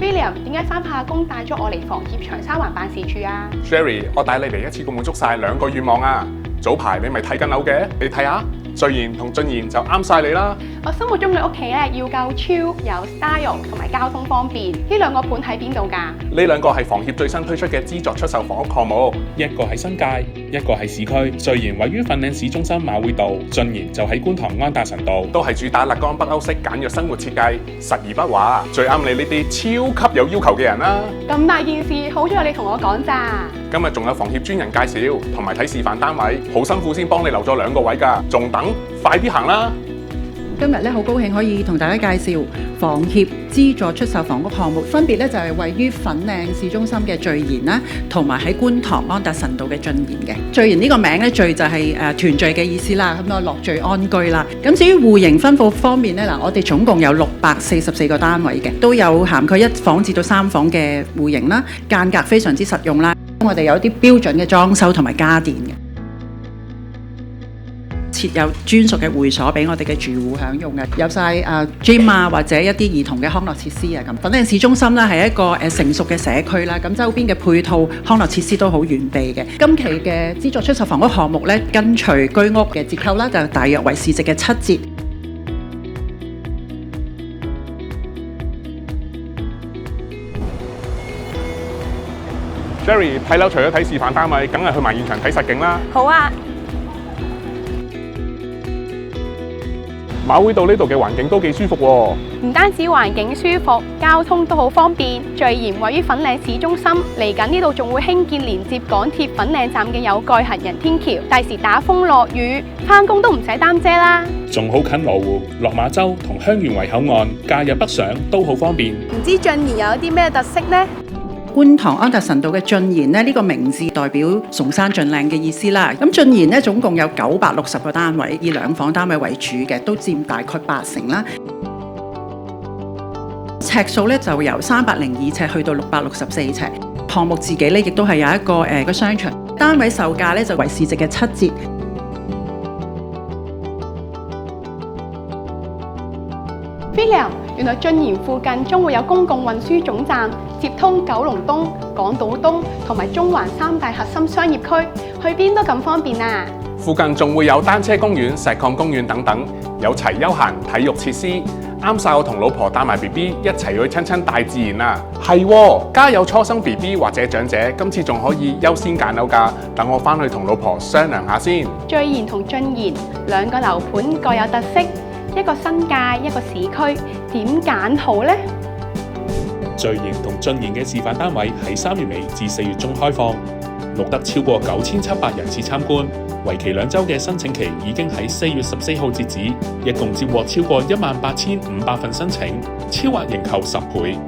William， 點解三下工帶咗我嚟房協長沙灣辦事處啊 Sherry， 我帶你嚟一次過滿足晒2個願望啊！早排你咪睇緊樓嘅，你睇下，序言同進言就啱晒你啦。我心目中嘅屋企咧要夠超有 style 同埋交通方便，呢2個盤喺邊度㗎？呢2個係房協最新推出嘅資助出售房屋項目，一個喺新界，一個喺市區。序言位於粉嶺市中心馬會道，進言就喺觀塘安達臣道，都係主打立江北歐式簡約生活設計，實而不華，最啱你呢啲超級有要求嘅人啦。咁大件事，好在你同我講咋？今日仲有房協專人介紹，同埋睇示範單位，好辛苦先幫你留咗2個位㗎，仲等？快啲行啦！今日咧好高興可以同大家介紹房協資助出售房屋項目，分別咧就係位於粉嶺市中心嘅序言啦，同埋喺觀塘安達臣道嘅進言嘅。序言呢個名咧，序就係團聚嘅意思啦，咁啊樂聚安居啦。咁至於戶型分佈方面咧，我哋總共有644個單位嘅，都有涵蓋1房至到3房嘅戶型啦，間隔非常之實用啦。我哋有一啲標準嘅裝修同埋家電嘅。設有專屬嘅會所俾我哋嘅住戶享用嘅，有晒gym 啊，或者一啲兒童嘅康樂設施啊咁。粉嶺市中心啦係一個成熟嘅社區啦，咁周邊嘅配套康樂設施都好完備嘅。今期嘅資助出售房屋項目咧，跟隨居屋嘅折扣啦，就大約為市值嘅7折。Sherry， 睇樓除咗睇示範單位，梗係去埋現場睇實景啦。好啊！馬會道呢度嘅環境都幾舒服喎。唔單止環境舒服，交通都好方便。序言位於粉嶺市中心，嚟緊呢度仲會興建連接港鐵粉嶺站嘅有蓋行人天橋，第時打風落雨，返工都唔使擔遮啦。仲好近羅湖、落馬洲同香園圍口岸，假日北上都好方便。唔知進言有啲咩特色呢？觀塘安達臣道嘅進言呢，呢個名字代表崇山峻嶺嘅意思啦。咁進言呢，總共有960個單位，以2房單位為主嘅，都佔大概80%啦。尺數咧就由302尺去到664尺。項目自己咧亦都係有一個商場，單位售價咧就為市值嘅7折。William， 原來進言附近將會有公共運輸總站，接通九龍東、港島東同埋中環3大核心商業區，去邊都咁方便啊！附近仲會有單車公園、石礦公園等等，有齊休閒體育設施，啱晒我同老婆帶埋 BB 一齊去親親大自然啊！係，家有初生 BB 或者長者，今次仲可以優先揀樓㗎，等我返去同老婆商量下先。序言同進言2個樓盤各有特色，一個新界，一個市區，點揀好呢？序言同進言嘅示範單位喺3月尾至4月中開放，錄得超過9700人次參觀，為期2週嘅申請期已經喺4月14號截止，一共接獲超過18500份申請，超額認購10倍。